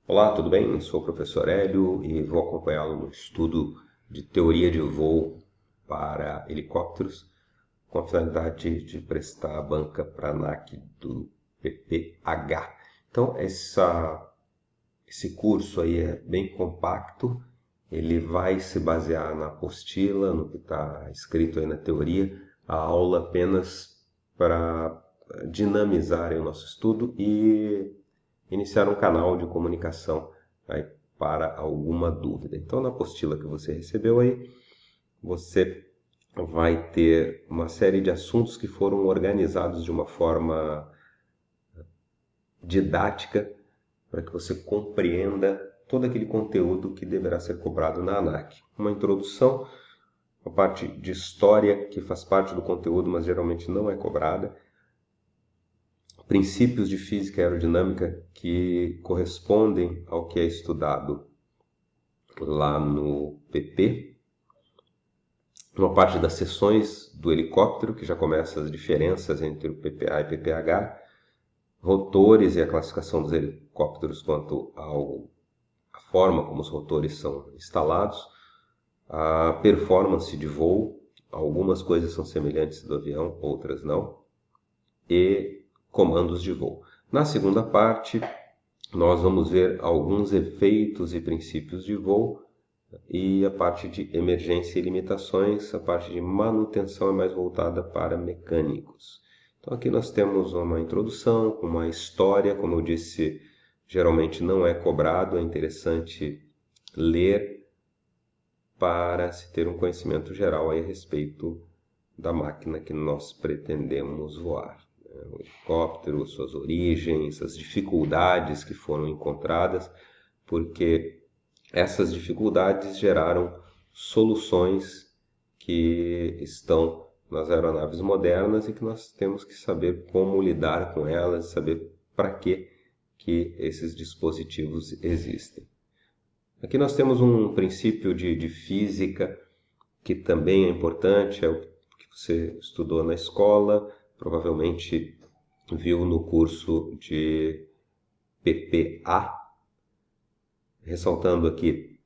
Olá, tudo bem? Sou o professor Hélio e vou acompanhá-lo no estudo de teoria de voo para helicópteros, com a finalidade de prestar a banca para a ANAC do PPH. Então, esse curso aí é bem compacto, ele vai se basear na apostila, no que está escrito aí na teoria, a aula apenas para dinamizar aí o nosso estudo e iniciar um canal de comunicação aí para alguma dúvida. Então, na apostila que você recebeu aí, você vai ter uma série de assuntos que foram organizados de uma forma didática para que você compreenda todo aquele conteúdo que deverá ser cobrado na ANAC. Uma introdução, uma parte de história que faz parte do conteúdo, mas geralmente não é cobrada, princípios de física aerodinâmica que correspondem ao que é estudado lá no PP, uma parte das seções do helicóptero, que já começa as diferenças entre o PPA e PPH, rotores e a classificação dos helicópteros quanto à forma como os rotores são instalados, a performance de voo, algumas coisas são semelhantes do avião, outras não, e comandos de voo. Na segunda parte, nós vamos ver alguns efeitos e princípios de voo e a parte de emergência e limitações, a parte de manutenção é mais voltada para mecânicos. Então aqui nós temos uma introdução, uma história, como eu disse, geralmente não é cobrado, é interessante ler para se ter um conhecimento geral aí a respeito da máquina que nós pretendemos voar. O helicóptero, suas origens, as dificuldades que foram encontradas, porque essas dificuldades geraram soluções que estão nas aeronaves modernas e que nós temos que saber como lidar com elas, saber para que esses dispositivos existem. Aqui nós temos um princípio de física que também é importante, é o que você estudou na escola, provavelmente viu no curso de PPA, ressaltando aqui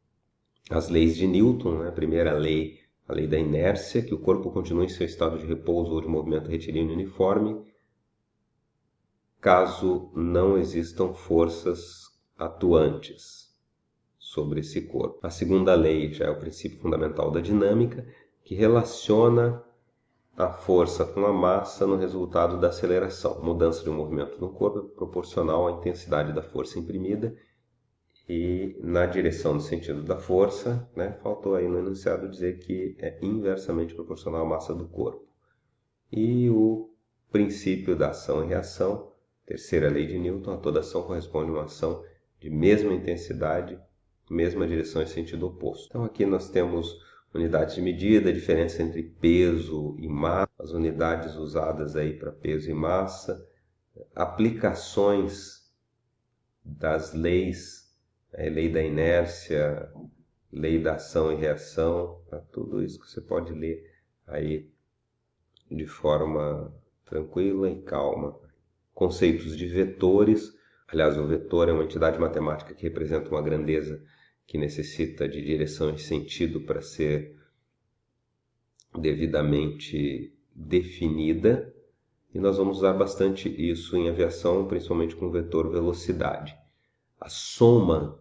as leis de Newton, né? A primeira lei, a lei da inércia, que o corpo continua em seu estado de repouso ou de movimento retilíneo uniforme, caso não existam forças atuantes sobre esse corpo. A segunda lei já é o princípio fundamental da dinâmica, que relaciona a força com a massa no resultado da aceleração. A mudança de um movimento no corpo é proporcional à intensidade da força imprimida e na direção do sentido da força, né, faltou aí no enunciado dizer que é inversamente proporcional à massa do corpo. E o princípio da ação e reação, terceira lei de Newton, a toda ação corresponde a uma ação de mesma intensidade, mesma direção e sentido oposto. Então aqui nós temos unidades de medida, a diferença entre peso e massa, as unidades usadas aí para peso e massa, aplicações das leis, lei da inércia, lei da ação e reação, tudo isso que você pode ler aí de forma tranquila e calma. Conceitos de vetores, aliás, o vetor é uma entidade matemática que representa uma grandeza que necessita de direção e sentido para ser devidamente definida, e nós vamos usar bastante isso em aviação, principalmente com o vetor velocidade. A soma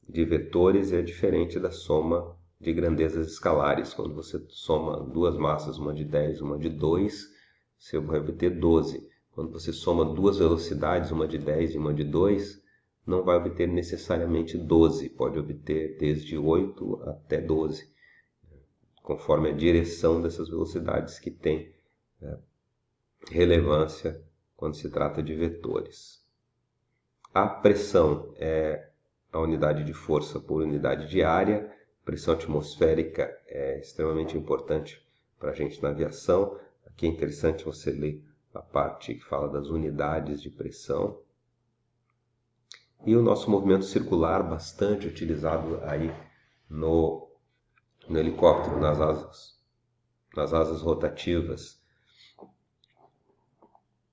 de vetores é diferente da soma de grandezas escalares. Quando você soma duas massas, uma de 10, uma de 2, você vai obter 12. Quando você soma duas velocidades, uma de 10 e uma de 2, não vai obter necessariamente 12, pode obter desde 8 até 12, conforme a direção dessas velocidades que tem relevância quando se trata de vetores. A pressão é a unidade de força por unidade de área. Pressão atmosférica é extremamente importante para a gente na aviação. Aqui é interessante você ler a parte que fala das unidades de pressão. E o nosso movimento circular, bastante utilizado aí no helicóptero, nas asas rotativas.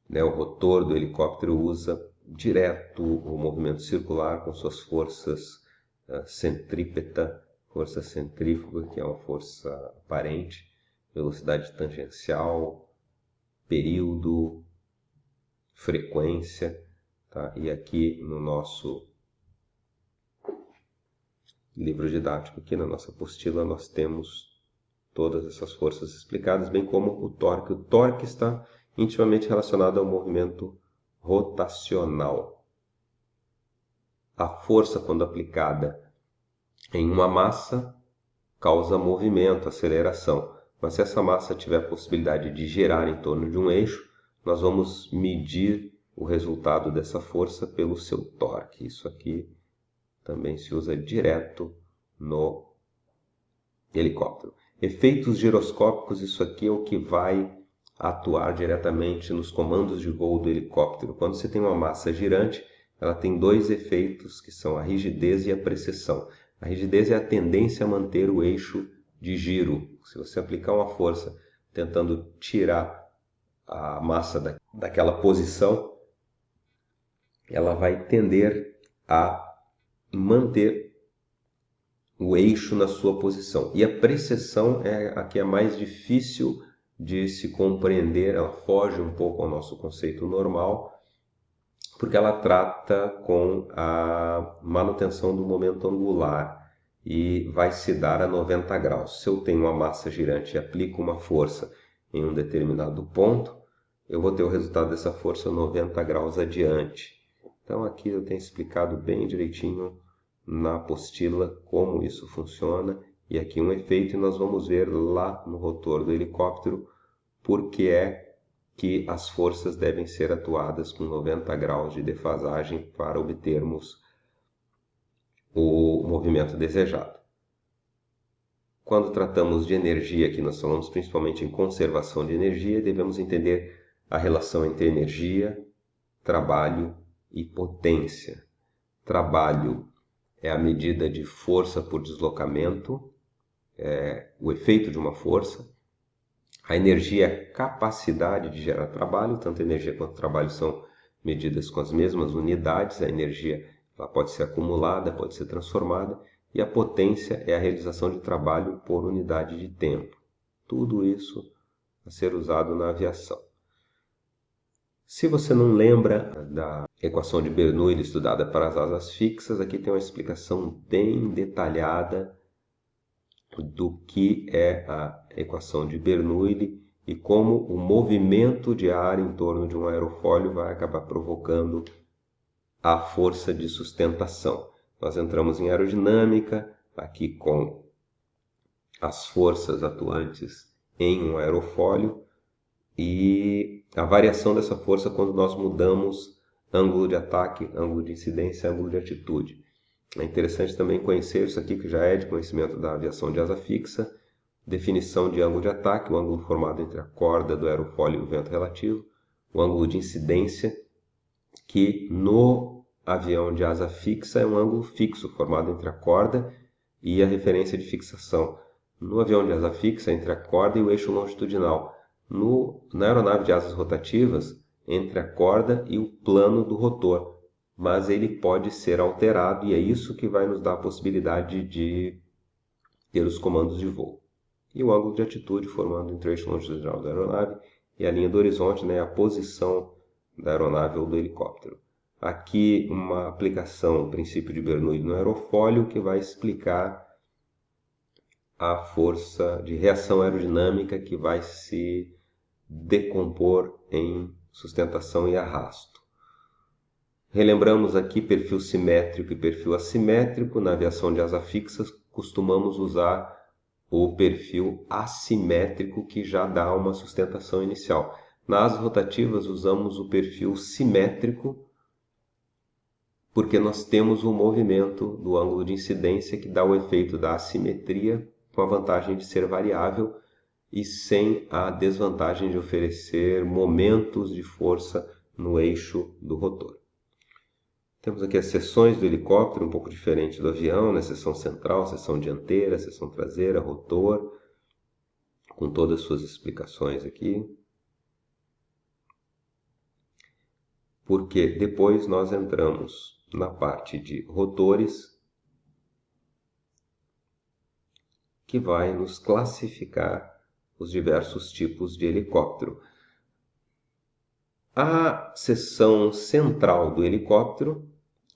O rotor do helicóptero usa direto o movimento circular com suas forças centrípeta, força centrífuga, que é uma força aparente, velocidade tangencial, período, frequência, tá? E aqui no nosso livro didático, aqui na nossa apostila, nós temos todas essas forças explicadas, bem como o torque. O torque está intimamente relacionado ao movimento rotacional. A força, quando aplicada em uma massa, causa movimento, aceleração. Mas se essa massa tiver a possibilidade de girar em torno de um eixo, nós vamos medir o resultado dessa força pelo seu torque. Isso aqui também se usa direto no helicóptero. Efeitos giroscópicos, isso aqui é o que vai atuar diretamente nos comandos de voo do helicóptero. Quando você tem uma massa girante, ela tem dois efeitos que são a rigidez e a precessão. A rigidez é a tendência a manter o eixo de giro. Se você aplicar uma força tentando tirar a massa daquela posição, ela vai tender a manter o eixo na sua posição. E a precessão é a que é mais difícil de se compreender, ela foge um pouco ao nosso conceito normal, porque ela trata com a manutenção do momento angular e vai se dar a 90 graus. Se eu tenho uma massa girante e aplico uma força em um determinado ponto, eu vou ter o resultado dessa força 90 graus adiante. Então aqui eu tenho explicado bem direitinho na apostila como isso funciona, e aqui um efeito, e nós vamos ver lá no rotor do helicóptero porque é que as forças devem ser atuadas com 90 graus de defasagem para obtermos o movimento desejado. Quando tratamos de energia, aqui nós falamos principalmente em conservação de energia, devemos entender a relação entre energia, trabalho e potência. Trabalho é a medida de força por deslocamento, o efeito de uma força. A energia é a capacidade de gerar trabalho, tanto a energia quanto o trabalho são medidas com as mesmas unidades. A energia ela pode ser acumulada, pode ser transformada, e a potência é a realização de trabalho por unidade de tempo. Tudo isso a ser usado na aviação. Se você não lembra da equação de Bernoulli estudada para as asas fixas, aqui tem uma explicação bem detalhada do que é a equação de Bernoulli e como o movimento de ar em torno de um aerofólio vai acabar provocando a força de sustentação. Nós entramos em aerodinâmica, aqui com as forças atuantes em um aerofólio e a variação dessa força quando nós mudamos ângulo de ataque, ângulo de incidência, ângulo de atitude. É interessante também conhecer isso aqui, que já é de conhecimento da aviação de asa fixa, definição de ângulo de ataque, o ângulo formado entre a corda do aerofólio e o vento relativo, o ângulo de incidência, que no avião de asa fixa é um ângulo fixo, formado entre a corda e a referência de fixação. No avião de asa fixa, entre a corda e o eixo longitudinal. Na aeronave de asas rotativas, entre a corda e o plano do rotor. Mas ele pode ser alterado e é isso que vai nos dar a possibilidade de ter os comandos de voo. E o ângulo de atitude formando entre o eixo longitudinal da aeronave e a linha do horizonte, né, a posição da aeronave ou do helicóptero. Aqui uma aplicação do princípio de Bernoulli no aerofólio que vai explicar a força de reação aerodinâmica que vai se decompor em sustentação e arrasto. Relembramos aqui perfil simétrico e perfil assimétrico. Na aviação de asa fixa, costumamos usar o perfil assimétrico, que já dá uma sustentação inicial. Nas asas rotativas, usamos o perfil simétrico, porque nós temos o movimento do ângulo de incidência, que dá o efeito da assimetria, com a vantagem de ser variável e sem a desvantagem de oferecer momentos de força no eixo do rotor. Temos aqui as seções do helicóptero, um pouco diferente do avião, né? Seção central, seção dianteira, seção traseira, rotor, com todas as suas explicações aqui. porque depois nós entramos na parte de rotores, que vai nos classificar os diversos tipos de helicóptero. A seção central do helicóptero,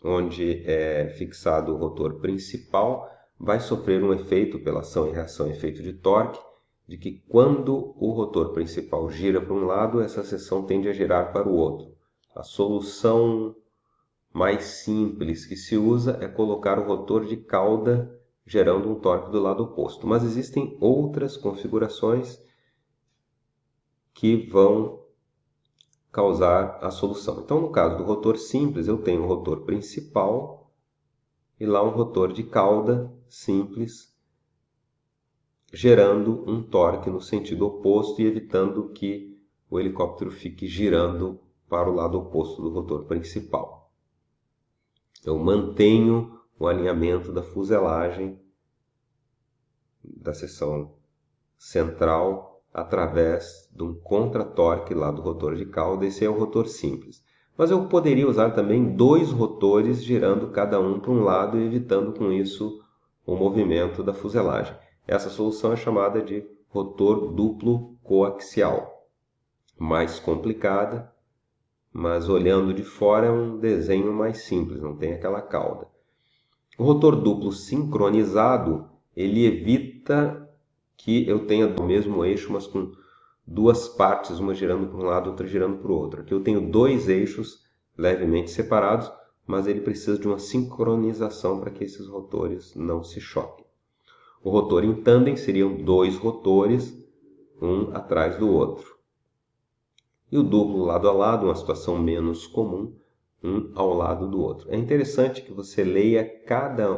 onde é fixado o rotor principal, vai sofrer um efeito pela ação e reação, efeito de torque, de que quando o rotor principal gira para um lado, essa seção tende a girar para o outro. A solução mais simples que se usa é colocar o rotor de cauda gerando um torque do lado oposto. Mas existem outras configurações que vão causar a solução. Então, no caso do rotor simples, eu tenho o rotor principal e lá um rotor de cauda simples gerando um torque no sentido oposto e evitando que o helicóptero fique girando para o lado oposto do rotor principal. Eu mantenho o alinhamento da fuselagem da seção central através de um contratorque lá do rotor de cauda. Esse é o rotor simples. Mas eu poderia usar também dois rotores girando cada um para um lado e evitando com isso o movimento da fuselagem. Essa solução é chamada de rotor duplo coaxial. Mais complicada, mas olhando de fora é um desenho mais simples, não tem aquela cauda. O rotor duplo sincronizado, ele evita que eu tenha o mesmo eixo, mas com duas partes, uma girando para um lado, outra girando para o outro. Aqui eu tenho dois eixos levemente separados, mas ele precisa de uma sincronização para que esses rotores não se choquem. O rotor em tandem seriam dois rotores, um atrás do outro. E o duplo lado a lado, uma situação menos comum, um ao lado do outro. É interessante que você leia cada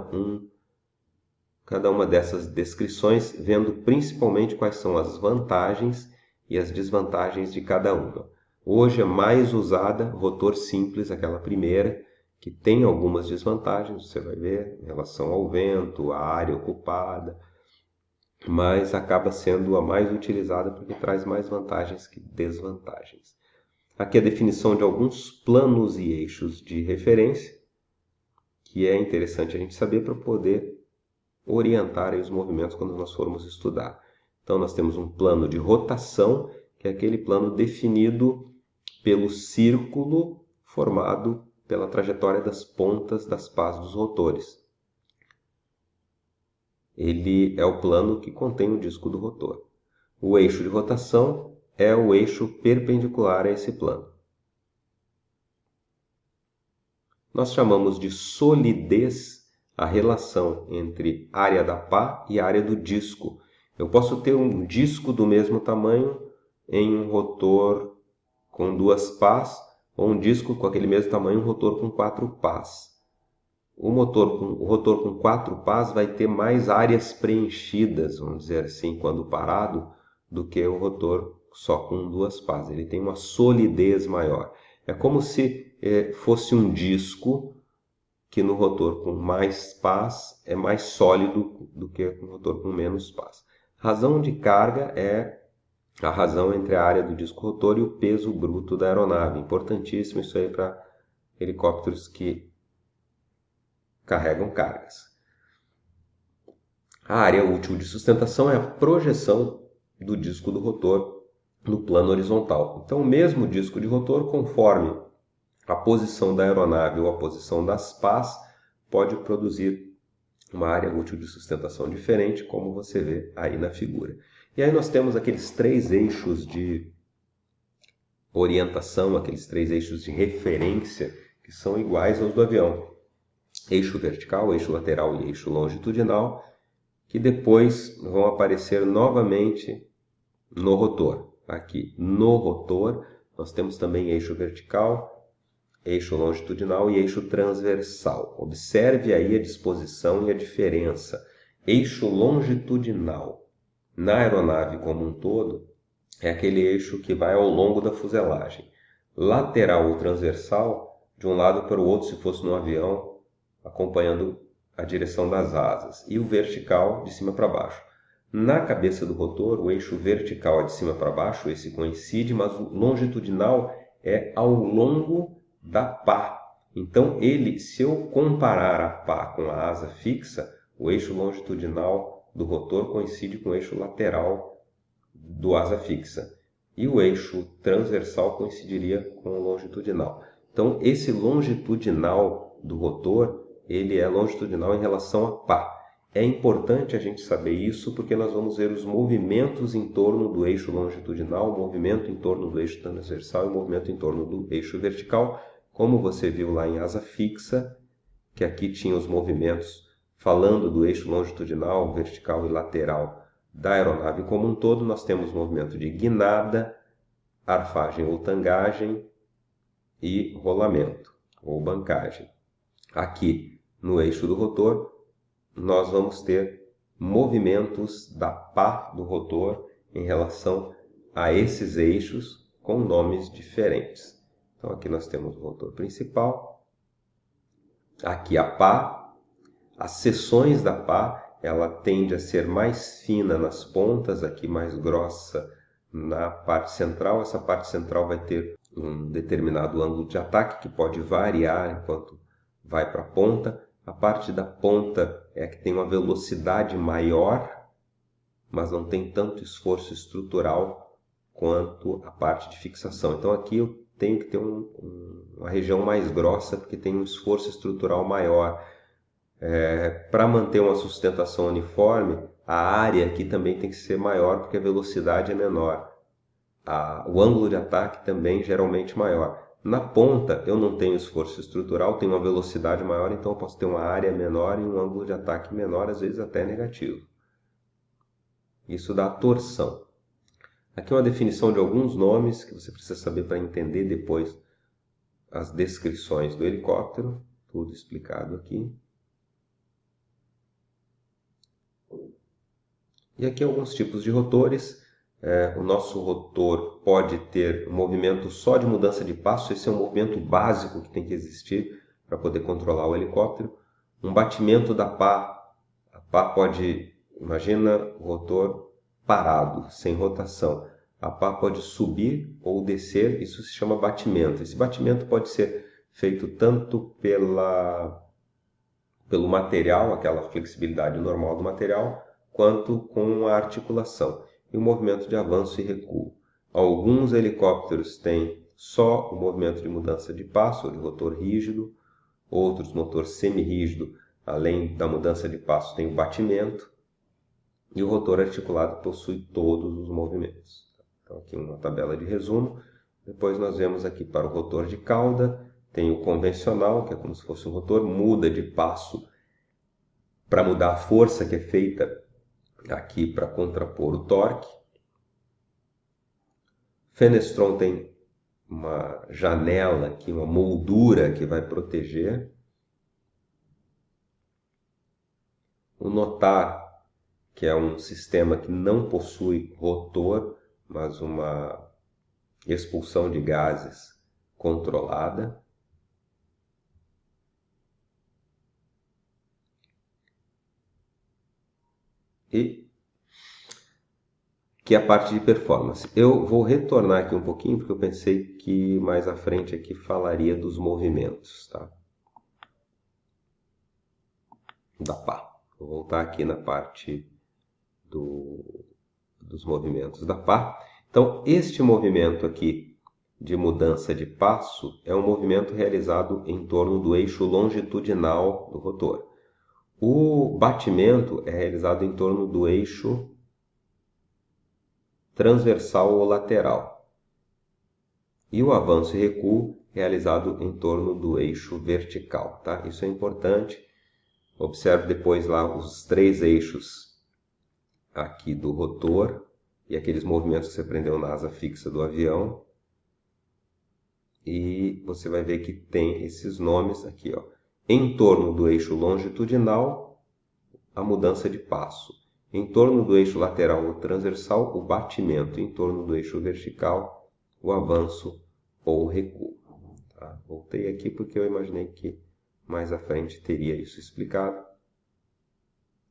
uma dessas descrições, vendo principalmente quais são as vantagens e as desvantagens de cada uma. Hoje é mais usada rotor simples, aquela primeira, que tem algumas desvantagens, você vai ver, em relação ao vento, à área ocupada, mas acaba sendo a mais utilizada porque traz mais vantagens que desvantagens. Aqui a definição de alguns planos e eixos de referência, que é interessante a gente saber para poder orientar aí os movimentos quando nós formos estudar. Então nós temos um plano de rotação, que é aquele plano definido pelo círculo formado pela trajetória das pontas das pás dos rotores. Ele é o plano que contém o disco do rotor. O eixo de rotação é o eixo perpendicular a esse plano. Nós chamamos de solidez a relação entre área da pá e área do disco. Eu posso ter um disco do mesmo tamanho em um rotor com duas pás, ou um disco com aquele mesmo tamanho, um rotor com quatro pás. O rotor com quatro pás vai ter mais áreas preenchidas, vamos dizer assim, quando parado, do que o rotor só com duas pás. Ele tem uma solidez maior. É como se fosse um disco que no rotor com mais pás é mais sólido do que no rotor com menos pás. Razão de carga é a razão entre a área do disco rotor e o peso bruto da aeronave. Importantíssimo isso aí para helicópteros que carregam cargas. A área útil de sustentação é a projeção do disco do rotor no plano horizontal. Então, o mesmo disco de rotor, conforme a posição da aeronave ou a posição das pás, pode produzir uma área útil de sustentação diferente, como você vê aí na figura. E aí nós temos aqueles três eixos de orientação, aqueles três eixos de referência, que são iguais aos do avião. Eixo vertical, eixo lateral e eixo longitudinal, que depois vão aparecer novamente no rotor. Aqui no rotor nós temos também eixo vertical, eixo longitudinal e eixo transversal. Observe aí a disposição e a diferença. Eixo longitudinal na aeronave como um todo é aquele eixo que vai ao longo da fuselagem. Lateral ou transversal, de um lado para o outro, se fosse no avião, acompanhando a direção das asas. E o vertical, de cima para baixo. Na cabeça do rotor, o eixo vertical é de cima para baixo, esse coincide, mas o longitudinal é ao longo da pá. Então, se eu comparar a pá com a asa fixa, o eixo longitudinal do rotor coincide com o eixo lateral do asa fixa. E o eixo transversal coincidiria com o longitudinal. Então, esse longitudinal do rotor, ele é longitudinal em relação a pá. É importante a gente saber isso porque nós vamos ver os movimentos em torno do eixo longitudinal, o movimento em torno do eixo transversal e o movimento em torno do eixo vertical, como você viu lá em asa fixa, que aqui tinha os movimentos falando do eixo longitudinal, vertical e lateral da aeronave como um todo. Nós temos movimento de guinada, arfagem ou tangagem e rolamento ou bancagem. Aqui no eixo do rotor, nós vamos ter movimentos da pá do rotor em relação a esses eixos com nomes diferentes. Então aqui nós temos o rotor principal, aqui a pá, as seções da pá, ela tende a ser mais fina nas pontas, aqui mais grossa na parte central. Essa parte central vai ter um determinado ângulo de ataque que pode variar enquanto vai para a ponta. A parte da ponta é a que tem uma velocidade maior, mas não tem tanto esforço estrutural quanto a parte de fixação. Então aqui eu tenho que ter uma região mais grossa, porque tem um esforço estrutural maior. Para manter uma sustentação uniforme, a área aqui também tem que ser maior, porque a velocidade é menor. O ângulo de ataque também geralmente maior. Na ponta eu não tenho esforço estrutural, tenho uma velocidade maior, então eu posso ter uma área menor e um ângulo de ataque menor, às vezes até negativo. Isso dá torção. Aqui uma definição de alguns nomes que você precisa saber para entender depois as descrições do helicóptero, tudo explicado aqui. E aqui alguns tipos de rotores. O nosso rotor pode ter um movimento só de mudança de passo, esse é um movimento básico que tem que existir para poder controlar o helicóptero. Um batimento da pá, a pá pode, imagina o rotor parado, sem rotação. A pá pode subir ou descer, isso se chama batimento. Esse batimento pode ser feito tanto pelo material, aquela flexibilidade normal do material, quanto com a articulação. E o movimento de avanço e recuo. Alguns helicópteros têm só o movimento de mudança de passo, de rotor rígido, outros motor semi-rígido, além da mudança de passo tem o batimento, e o rotor articulado possui todos os movimentos. Então aqui uma tabela de resumo. Depois nós vemos aqui para o rotor de cauda, tem o convencional, que é como se fosse um rotor, muda de passo para mudar a força que é feita aqui para contrapor o torque. Fenestron tem uma janela aqui, uma moldura que vai proteger. O notar, que é um sistema que não possui rotor, mas uma expulsão de gases controlada. E que é a parte de performance. Eu vou retornar aqui um pouquinho, porque eu pensei que mais à frente aqui falaria dos movimentos, tá? Da pá. Vou voltar aqui na parte dos movimentos da pá. Então, este movimento aqui de mudança de passo é um movimento realizado em torno do eixo longitudinal do rotor. O batimento é realizado em torno do eixo transversal ou lateral. E o avanço e recuo realizado em torno do eixo vertical, tá? Isso é importante. Observe depois lá os 3 eixos aqui do rotor e aqueles movimentos que você aprendeu na asa fixa do avião. E você vai ver que tem esses nomes aqui, ó. Em torno do eixo longitudinal, a mudança de passo. Em torno do eixo lateral ou transversal, o batimento. Em torno do eixo vertical, o avanço ou o recuo. Tá? Voltei aqui porque eu imaginei que mais à frente teria isso explicado,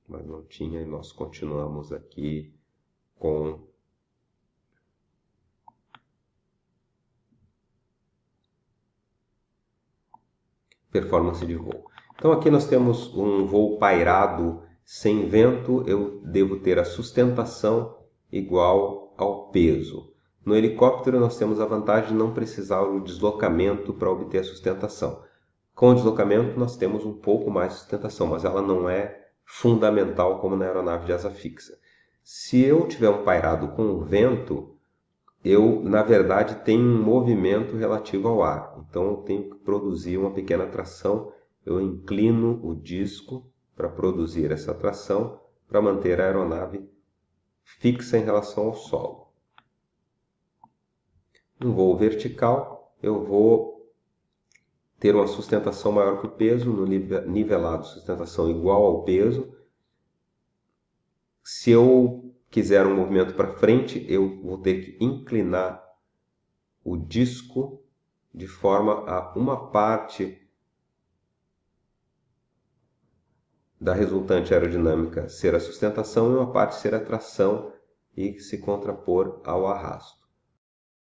mas não tinha, e nós continuamos aqui com performance de voo. Então aqui nós temos um voo pairado sem vento, eu devo ter a sustentação igual ao peso. No helicóptero nós temos a vantagem de não precisar do deslocamento para obter a sustentação. Com o deslocamento nós temos um pouco mais de sustentação, mas ela não é fundamental como na aeronave de asa fixa. Se eu tiver um pairado com vento, eu, na verdade, tenho um movimento relativo ao ar. Então, eu tenho que produzir uma pequena tração. Eu inclino o disco para produzir essa tração, para manter a aeronave fixa em relação ao solo. No voo vertical, eu vou ter uma sustentação maior que o peso, no nivelado, sustentação igual ao peso. Se eu quiser um movimento para frente, eu vou ter que inclinar o disco de forma a uma parte da resultante aerodinâmica ser a sustentação e uma parte ser a tração e se contrapor ao arrasto.